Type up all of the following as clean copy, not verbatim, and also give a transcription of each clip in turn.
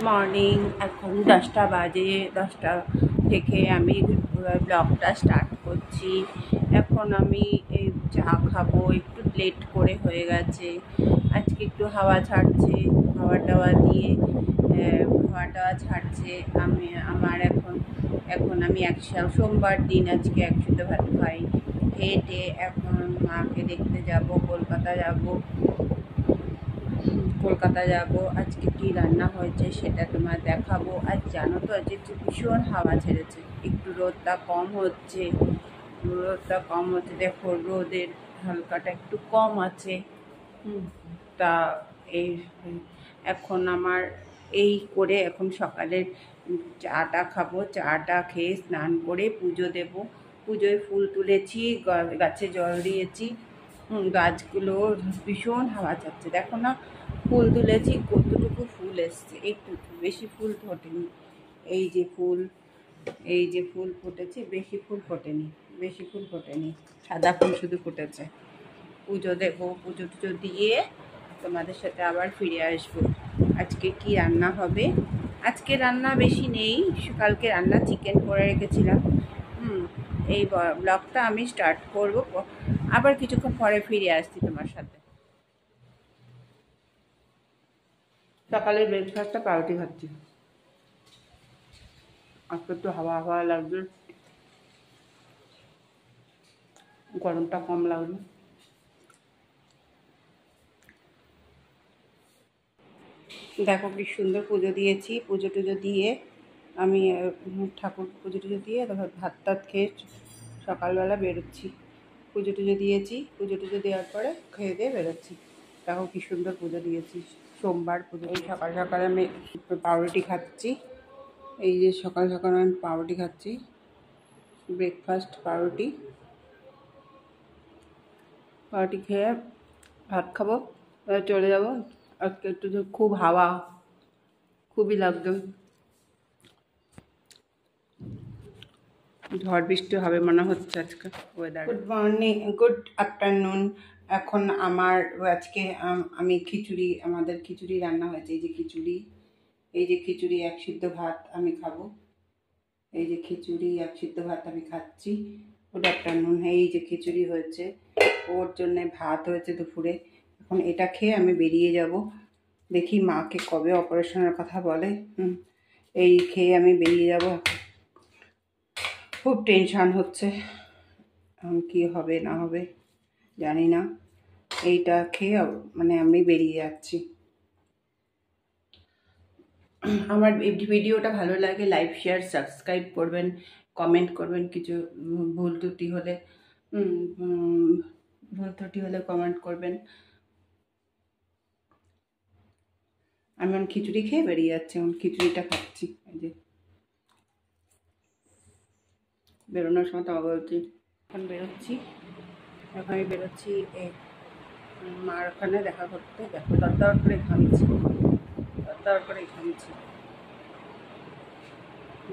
Morning. এখন 10টা বাজে। 10টা থেকে আমি ব্লগটা স্টার্ট করছি। এখন আমি এই চা খাবো, একটু লেট করে হয়ে গেছে। আজকে একটু হাওয়া ছাড়ছে, হাওয়া টাওয়া দিয়ে হাওয়া টাওয়া ছাড়ছে। এখন আমি সোমবার দিন আজকে একসাথে ভাত খাই। খেয়ে এখন মাকে দেখতে যাব, কলকাতা যাব। আজকে কি রান্না হয়েছে সেটা তোমার দেখাবো। আর জানো তো আজকে ভীষণ হাওয়া ছেড়েছে, একটু রোদটা কম হচ্ছে। দেখো রোদের হালকাটা একটু কম আছে। তা এই এখন আমার এই করে এখন সকালের চাটা খাবো। চাটা খেয়ে স্নান করে পুজো দেব। পুজোয় ফুল তুলেছি, গাছে জল দিয়েছি। গাছগুলো ভীষণ হাওয়া চাচ্ছে, দেখো না ফুল তুলেছি কতটুকু ফুল এসছে, একটু বেশি ফুল ফোটেনি। এই যে ফুল ফুটেছে, বেশি ফুল ফোটেনি, সাদা ফুল শুধু ফুটেছে। পুজো দেবো, পুজো টুজো দিয়ে তোমাদের সাথে আবার ফিরে আসবো। আজকে কি রান্না হবে? আজকে রান্না বেশি নেই, কালকে রান্না চিকেন করে রেখেছিলাম। এই ব্লগটা আমি স্টার্ট করব, আবার কিছুক্ষণ পরে ফিরে আসছি তোমার সাথে। সকালের ব্রেকফাস্টটা পাউরুটি খাচ্ছি। আজকে একটু হাওয়া হাওয়া লাগবে, গরমটা কম লাগবে। দেখো কি সুন্দর পুজো দিয়েছি। পুজো টুজো দিয়ে আমি ঠাকুর পুজো টুজো দিয়ে তারপর ভাত টাত খেয়ে সকালবেলা বেরোচ্ছি। পুজো টুজো দিয়েছি, পুজো টুজো দেওয়ার পরে খেয়ে দিয়ে বেরোচ্ছি। দেখো কি সুন্দর পুজো দিয়েছি, সোমবার পুজো। এই সকাল সকাল আমি পাউরুটি খাচ্ছি। এই যে সকাল সকাল আমি পাউরুটি খাচ্ছি, ব্রেকফাস্ট পাউরুটি খেয়ে ভাত খাবো, চলে যাব। আজকে একটু খুব হাওয়া, খুবই লাগবে, ঝড় বৃষ্টি হবে মনে হচ্ছে আজকে weather. Good morning, good afternoon. এখন আজকে আমি আমাদের খিচুড়ি রান্না হয়েছে। এই যে খিচুড়ি এক সিদ্ধ ভাত আমি খাবো। এই যে খিচুড়ি এক সিদ্ধ ভাত আমি খাচ্ছি। Good afternoon. এই যে খিচুড়ি হয়েছে, ওর জন্যে ভাত হয়েছে দুপুরে। এখন এটা খেয়ে আমি বেরিয়ে যাব। দেখি মাকে কবে অপারেশনের কথা বলে। এই খেয়ে আমি বেরিয়ে যাব। খুব টেনশান হচ্ছে, কি হবে না হবে জানি না। এইটা খেয়ে আমি বেরিয়ে যাচ্ছি। আমার ভিডিওটা ভালো লাগে লাইক শেয়ার সাবস্ক্রাইব করবেন, কমেন্ট করবেন। কিছু ভুল ত্রুটি হলে কমেন্ট করবেন। আমি খিচুড়ি খেয়ে বেরিয়ে যাচ্ছি, খিচুড়িটা খাচ্ছি। এই যে বেরোনোর সময় তো বলছি এখন বেরোচ্ছি। আমি বেরোচ্ছি মার ওখানে দেখা করতে। দেখো দরদর করে ঘামছি,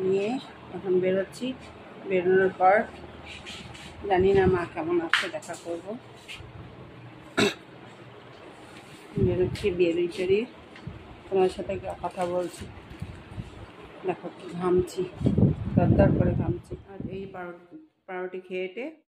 নিয়ে এখন বেরোচ্ছি। বেরোনোর পর জানি না মা কেমন আসছে, দেখা করব। বেরোচ্ছি, বেরিয়ে তোমার সাথে কথা বলছি। দেখো ঘামছি, দরদর করে ঘামছি। আর এই পাউরুটি খেয়ে